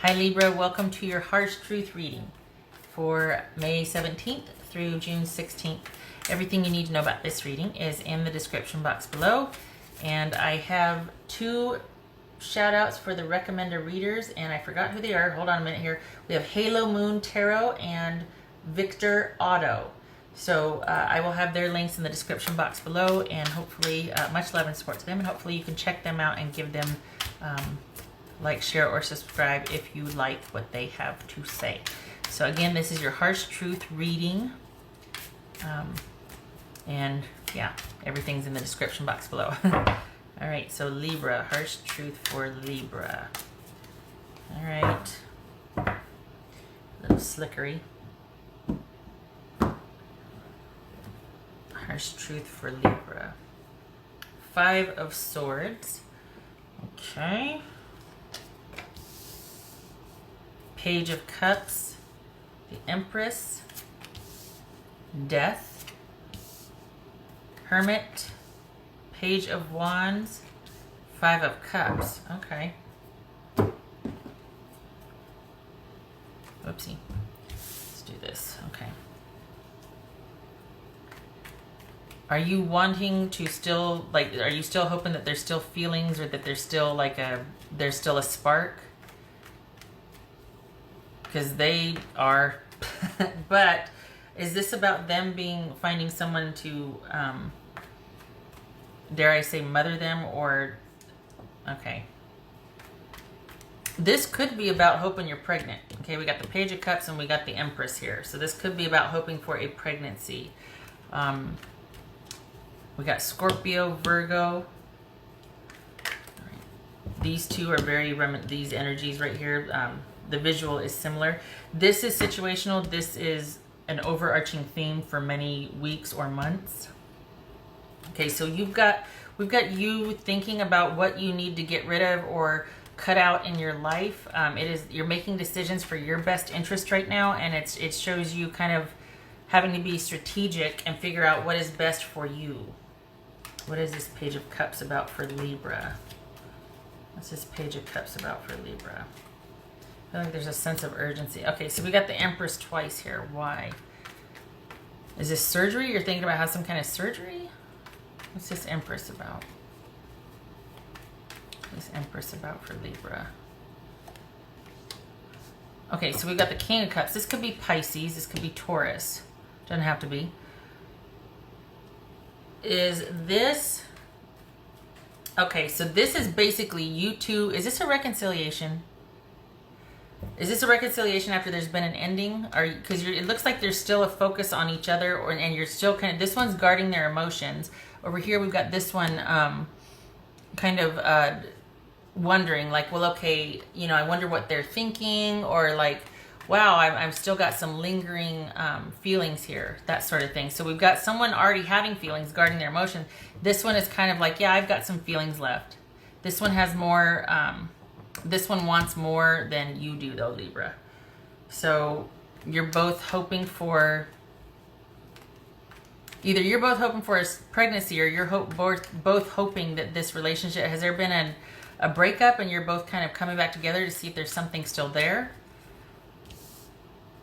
Hi Libra, welcome to your Harsh Truth reading for May 17th through June 16th. Everything you need to know about this reading is in the description box below. And I have two shout outs for the recommender readers, and I forgot who they are. Hold on a minute here. We have Halo Moon Tarot and Victor Otto. So I will have their links in the description box below, and hopefully much love and support to them, and hopefully you can check them out and give them like, share, or subscribe if you like what they have to say. So again, this is your Harsh Truth reading. And yeah, everyth's in the description box below. All right, so Libra, Harsh Truth for Libra. All right. A little slickery. Harsh Truth for Libra. 5 of Swords. Okay. Page of Cups, the Empress, Death, Hermit, Page of Wands, 5 of Cups. Okay. Oopsie. Let's do this. Okay. Are you wanting to still, like, are you still hoping that there's still feelings, or that there's still like there's still a spark? Because they are. But is this about them finding someone to dare I say mother them, or okay, this could be about hoping you're pregnant. Okay, we got the Page of Cups and we got the Empress here, so this could be about hoping for a pregnancy. We got Scorpio, Virgo. These two are very these energies right here. The visual is similar. This is situational. This is an overarching theme for many weeks or months. Okay, so we've got you thinking about what you need to get rid of or cut out in your life. You're making decisions for your best interest right now, and it shows you kind of having to be strategic and figure out what is best for you. What is this Page of Cups about for Libra? What's this Page of Cups about for Libra? I feel like there's a sense of urgency. Okay, so we got the Empress twice here. Why? Is this surgery? You're thinking about some kind of surgery? What's this Empress about? What's this Empress about for Libra? Okay, so we've got the King of Cups. This could be Pisces. This could be Taurus. Doesn't have to be. Is this... Okay, so this is basically you two... Is this a reconciliation? Is this a reconciliation after there's been an ending? Because it looks like there's still a focus on each other, and you're still kind of... This one's guarding their emotions. Over here, we've got this one kind of wondering, like, well, okay, you know, I wonder what they're thinking, or like, wow, I've still got some lingering feelings here, that sort of thing. So we've got someone already having feelings, guarding their emotions. This one is kind of like, yeah, I've got some feelings left. This one has more... this one wants more than you do, though, Libra. So you're both hoping for... Either you're both hoping for a pregnancy, or you're both hoping that this relationship... Has there been a breakup and you're both kind of coming back together to see if there's something still there?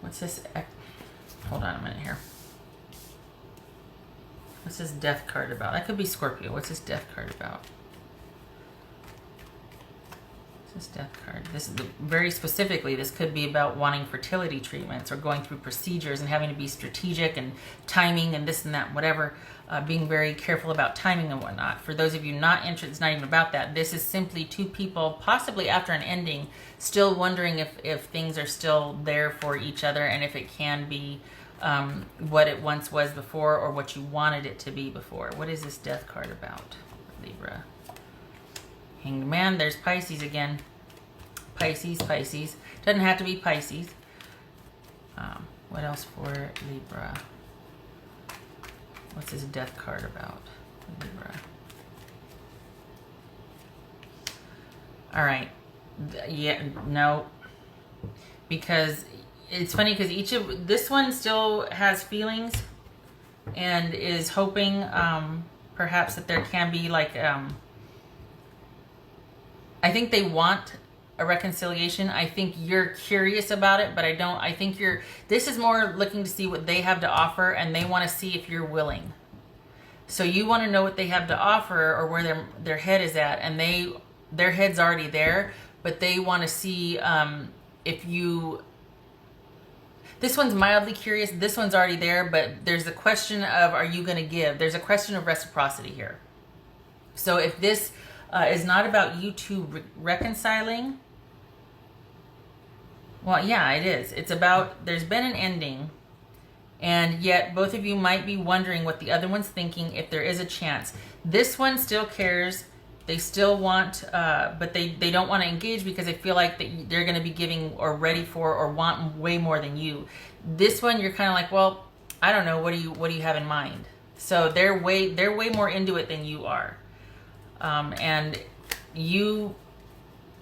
What's this? Hold on a minute here. What's this Death card about? That could be Scorpio. What's this Death card about? This Death card. This is very specifically, this could be about wanting fertility treatments or going through procedures and having to be strategic and timing and this and that, whatever. Being very careful about timing and whatnot. For those of you not interested, it's not even about that. This is simply two people, possibly after an ending, still wondering if things are still there for each other, and if it can be what it once was before, or what you wanted it to be before. What is this Death card about, Libra? Hanged Man, there's Pisces again. Pisces. Doesn't have to be Pisces. What else for Libra? What's this Death card about, Libra? All right. Yeah, no. Because it's funny, because this one still has feelings and is hoping perhaps that there can be like... I think they want a reconciliation. I think you're curious about it, but I think this is more looking to see what they have to offer, and they want to see if you're willing. So you want to know what they have to offer, or where their head is at, and their head's already there, but they want to see if you... This one's mildly curious. This one's already there, but there's the question of, are you going to give? There's a question of reciprocity here. So if this is not about you two reconciling, well, yeah, it is. It's about, there's been an ending, and yet both of you might be wondering what the other one's thinking, if there is a chance. This one still cares. They still want, but they don't want to engage because they feel like they're going to be giving or ready for or want way more than you. This one, you're kind of like, well, I don't know. What do you have in mind? So they're way more into it than you are, and you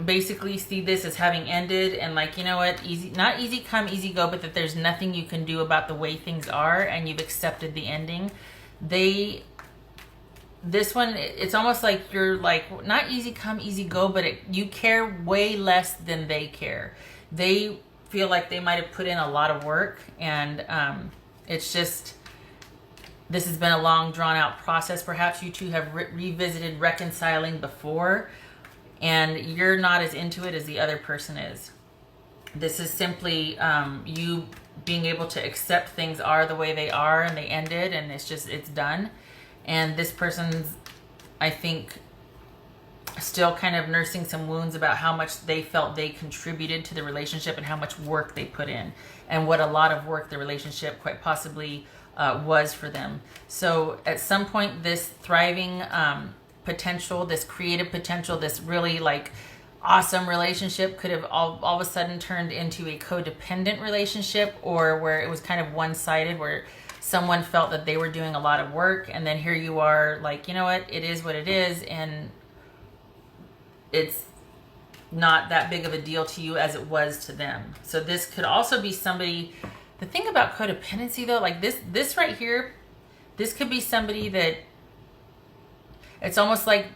basically see this as having ended, and like, you know what, not easy come, easy go, but that there's nothing you can do about the way things are, and you've accepted the ending. This one, it's almost like you're like, not easy come, easy go, but you care way less than they care. They feel like they might have put in a lot of work, and it's just, this has been a long, drawn-out process. Perhaps you two have revisited reconciling before, and you're not as into it as the other person is. This is simply you being able to accept things are the way they are, and they ended, and it's done. And this person's, I think, still kind of nursing some wounds about how much they felt they contributed to the relationship and how much work they put in, and what a lot of work the relationship quite possibly was for them. So at some point, this thriving potential, this creative potential, this really like awesome relationship could have all of a sudden turned into a codependent relationship, or where it was kind of one-sided, where someone felt that they were doing a lot of work, and then here you are like, you know what, it is what it is, and it's not that big of a deal to you as it was to them. So this could also be somebody, the thing about codependency though, like this right here, this could be somebody that it's almost like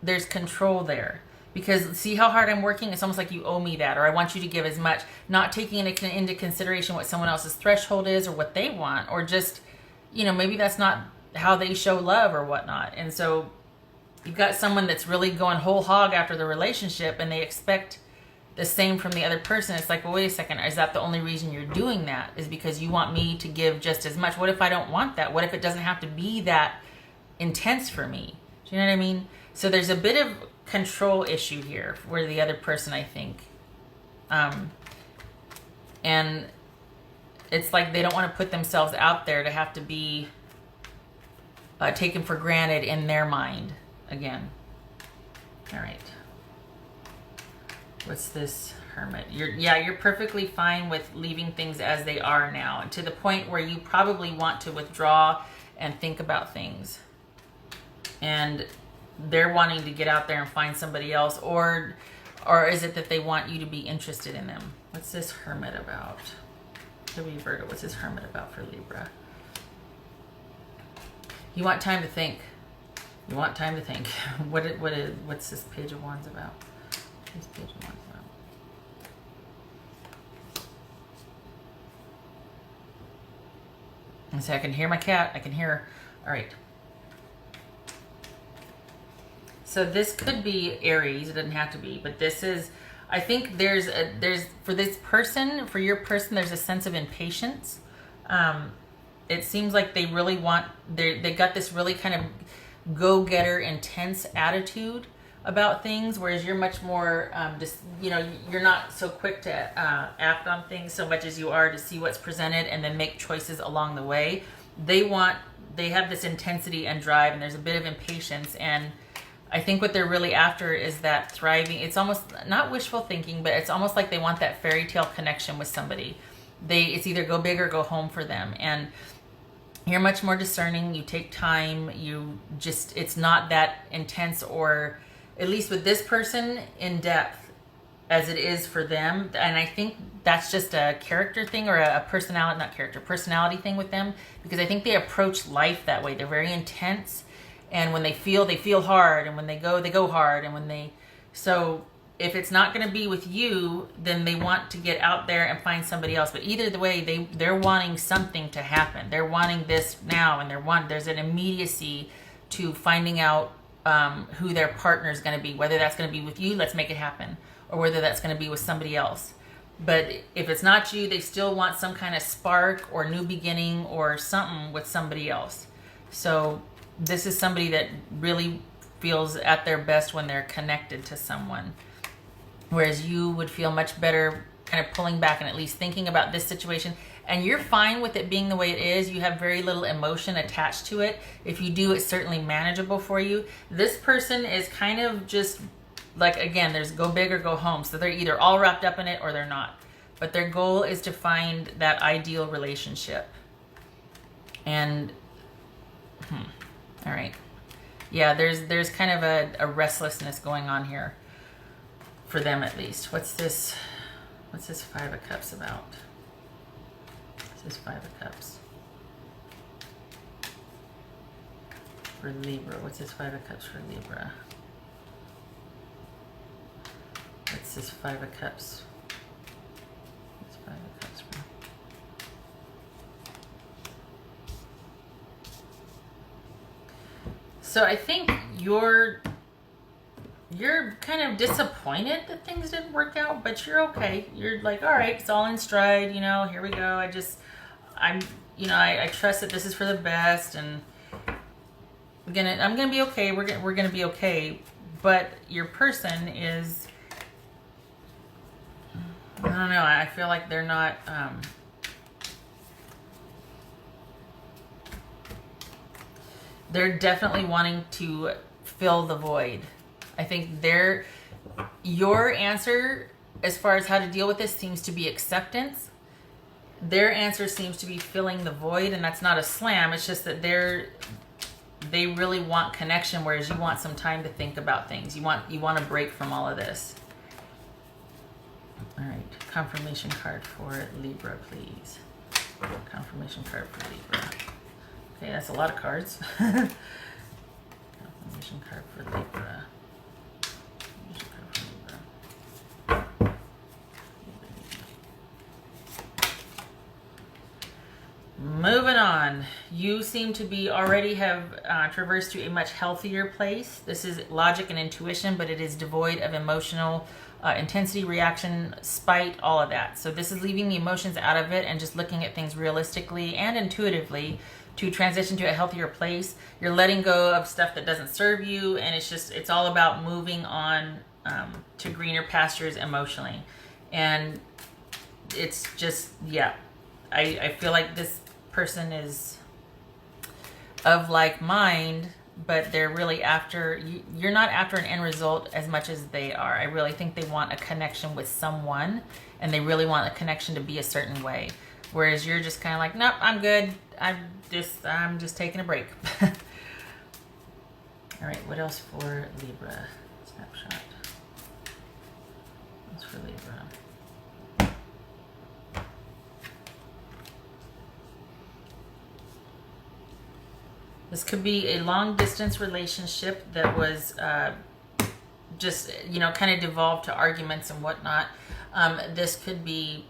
there's control there. Because see how hard I'm working? It's almost like you owe me that, or I want you to give as much, not taking into consideration what someone else's threshold is or what they want, or just, you know, maybe that's not how they show love or whatnot. And so you've got someone that's really going whole hog after the relationship, and they expect the same from the other person. It's like, well, wait a second, is that the only reason you're doing that? Is because you want me to give just as much? What if I don't want that? What if it doesn't have to be that intense for me? Do you know what I mean? So there's a bit of control issue here for the other person, I think. And it's like they don't want to put themselves out there to have to be taken for granted in their mind again. All right. What's this, Hermit? You're perfectly fine with leaving things as they are now, and to the point where you probably want to withdraw and think about things. And they're wanting to get out there and find somebody else, or is it that they want you to be interested in them? What's this Hermit about? Virgo, what's this Hermit about for Libra? You want time to think. You want time to think. What's this Page of Wands about? What's Page of Wands about? And so I can hear my cat. I can hear. All right. So this could be Aries. It doesn't have to be, but this is, I think there's for this person, for your person, there's a sense of impatience. It seems like they really want, they got this really kind of go-getter, intense attitude about things, whereas you're much more, just, you know, you're not so quick to act on things so much as you are to see what's presented and then make choices along the way. They have this intensity and drive, and there's a bit of impatience, and I think what they're really after is that thriving. It's almost not wishful thinking, but it's almost like they want that fairy tale connection with somebody. It's either go big or go home for them. And you're much more discerning. You take time. It's not that intense, or at least with this person, in depth as it is for them. And I think that's just a character thing, or a personality thing with them, because I think they approach life that way. They're very intense. And when they feel hard, and when they go hard, and so if it's not going to be with you, then they want to get out there and find somebody else. But either the way, they're wanting something to happen. They're wanting this now, and there's an immediacy to finding out who their partner is going to be. Whether that's going to be with you, let's make it happen, or whether that's going to be with somebody else. But if it's not you, they still want some kind of spark or new beginning or something with somebody else. So this is somebody that really feels at their best when they're connected to someone. Whereas you would feel much better kind of pulling back and at least thinking about this situation. And you're fine with it being the way it is. You have very little emotion attached to it. If you do, it's certainly manageable for you. This person is kind of just like, again, there's go big or go home. So they're either all wrapped up in it or they're not. But their goal is to find that ideal relationship. And, all right. Yeah, there's kind of a restlessness going on here. For them, at least. What's this Five of Cups about? What's this Five of Cups? For Libra. What's this Five of Cups for Libra? What's this Five of Cups? What's Five of Cups for? So I think you're kind of disappointed that things didn't work out, but you're okay. You're like, all right, it's all in stride, you know, here we go. I trust that this is for the best, and I'm gonna be okay. We're gonna be okay. But your person is, I don't know, I feel like they're not, they're definitely wanting to fill the void. I think your answer as far as how to deal with this seems to be acceptance. Their answer seems to be filling the void, and that's not a slam. It's just that they really want connection, whereas you want some time to think about things. You want a break from all of this. All right, confirmation card for Libra, please. Confirmation card for Libra. Okay, that's a lot of cards. Confirmation card for Libra. Moving on, you seem to be already have traversed to a much healthier place. This is logic and intuition, but it is devoid of emotional intensity, reaction, spite, all of that. So this is leaving the emotions out of it and just looking at things realistically and intuitively to transition to a healthier place. You're letting go of stuff that doesn't serve you, and it's all about moving on to greener pastures emotionally. And it's just, yeah, I feel like this person is of like mind, but they're really after, you're not after an end result as much as they are. I really think they want a connection with someone, and they really want a connection to be a certain way. Whereas you're just kind of like, nope, I'm good. I'm just taking a break. All right, what else for Libra? Snapshot. What's for Libra? This could be a long distance relationship that was just, kind of devolved to arguments and whatnot. This could be,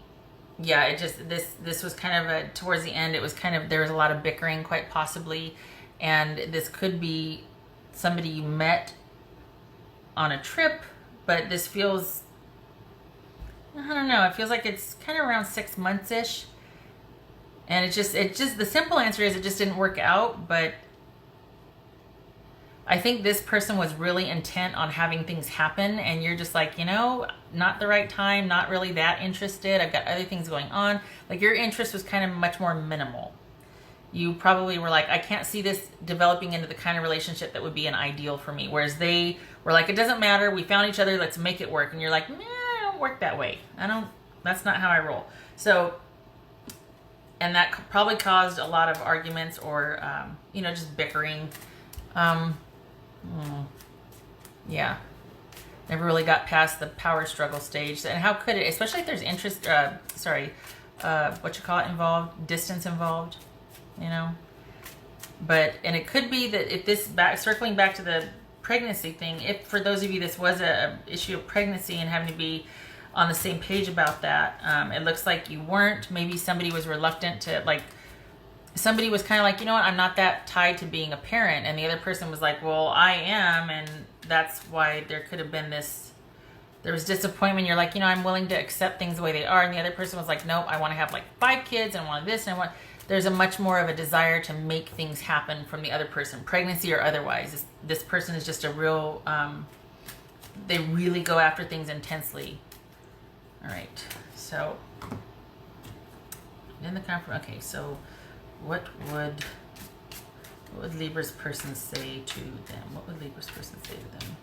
yeah, this was kind of towards the end, it was kind of, there was a lot of bickering quite possibly. And this could be somebody you met on a trip, but this feels, I don't know, it feels like it's kind of around 6 months-ish. And it just, the simple answer is it just didn't work out, but I think this person was really intent on having things happen, and you're just like, not the right time, not really that interested. I've got other things going on. Like, your interest was kind of much more minimal. You probably were like, I can't see this developing into the kind of relationship that would be an ideal for me. Whereas they were like, it doesn't matter. We found each other. Let's make it work. And you're like, nah, I don't work that way. That's not how I roll. So, and that probably caused a lot of arguments or, just bickering. Yeah, never really got past the power struggle stage. And how could it, especially if there's interest, involved, distance involved, But, and it could be that if this circling back to the pregnancy thing. If for those of you this was a issue of pregnancy and having to be on the same page about that, it looks like you weren't. Maybe somebody was reluctant to, like, somebody was kind of like, you know what, I'm not that tied to being a parent, and the other person was like, well, I am, and that's why there could have been this, there was disappointment. You're like, you know, I'm willing to accept things the way they are, and the other person was like, nope, I want to have like 5 kids and I want this and I want, there's a much more of a desire to make things happen from the other person, pregnancy or otherwise. This person is just a real, they really go after things intensely. All right, so in the confirmation, okay, so what would Libra's person say to them? What would Libra's person say to them?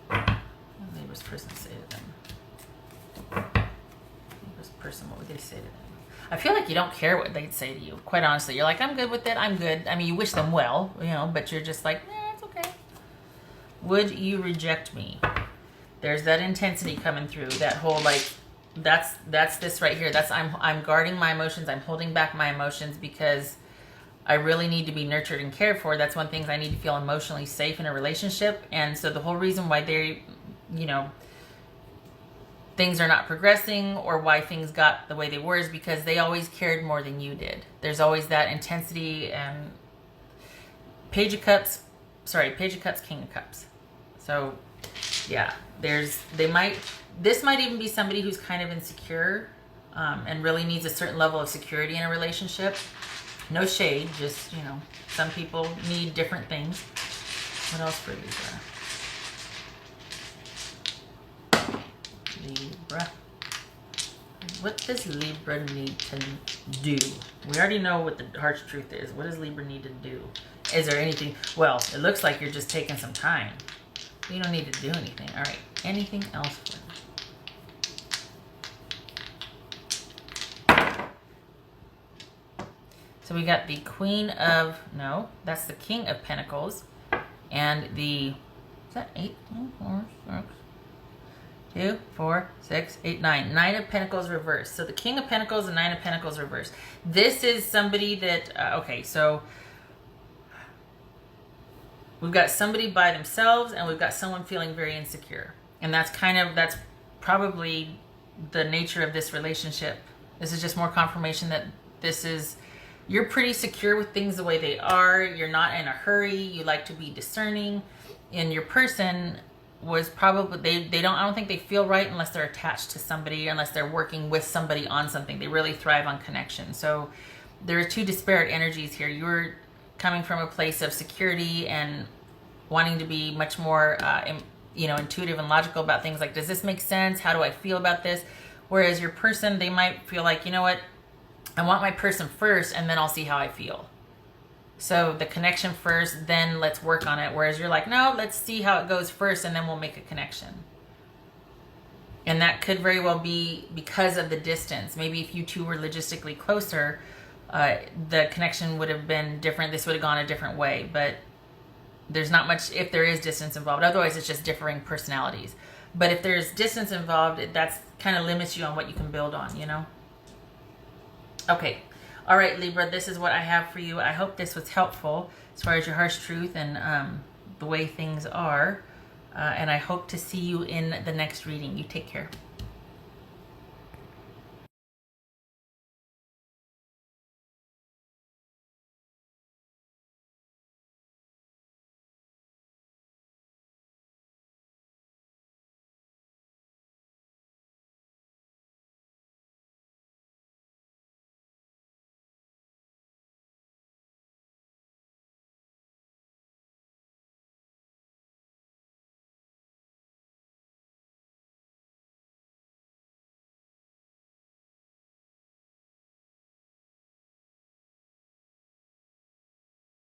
What would Libra's person say to them? Libra's person, what would they say to them? I feel like you don't care what they'd say to you. Quite honestly, you're like, I'm good with it. I'm good. I mean, you wish them well, you know, but you're just like, it's okay. Would you reject me? There's that intensity coming through. That whole like, that's this right here. That's I'm guarding my emotions. I'm holding back my emotions because I really need to be nurtured and cared for. That's one thing I need to feel emotionally safe in a relationship. And so the whole reason why they, you know, things are not progressing or why things got the way they were is because they always cared more than you did. There's always that intensity. And Page of Cups, King of Cups. So yeah, this might even be somebody who's kind of insecure and really needs a certain level of security in a relationship. No shade, just, you know, some people need different things. What else for Libra? What does Libra need to do? We already know what the harsh truth is. What does Libra need to do? Is there anything? Well, it looks like you're just taking some time. You don't need to do anything. All right. Anything else for me? So we got the Queen of, no, that's the King of Pentacles. And the, is that 8? 4, 6, 2, 4, 6, 8, 9. 9 of Pentacles reversed. So the King of Pentacles and 9 of Pentacles reversed. This is somebody that, okay, so we've got somebody by themselves and we've got someone feeling very insecure. And that's probably the nature of this relationship. This is just more confirmation that this is, you're pretty secure with things the way they are. You're not in a hurry. You like to be discerning. And your person was probably, I don't think they feel right unless they're attached to somebody, unless they're working with somebody on something. They really thrive on connection. So there are two disparate energies here. You're coming from a place of security and wanting to be much more, you know, intuitive and logical about things like, does this make sense? How do I feel about this? Whereas your person, they might feel like, you know what? I want my person first and then I'll see how I feel. So the connection first, then let's work on it. Whereas you're like, no, let's see how it goes first and then we'll make a connection. And that could very well be because of the distance. Maybe if you two were logistically closer, the connection would have been different. This would have gone a different way. But there's not much, if there is distance involved. Otherwise, it's just differing personalities. But if there's distance involved, that's kind of limits you on what you can build on, you know? Okay. All right, Libra, this is what I have for you. I hope this was helpful as far as your harsh truth and the way things are. And I hope to see you in the next reading. You take care.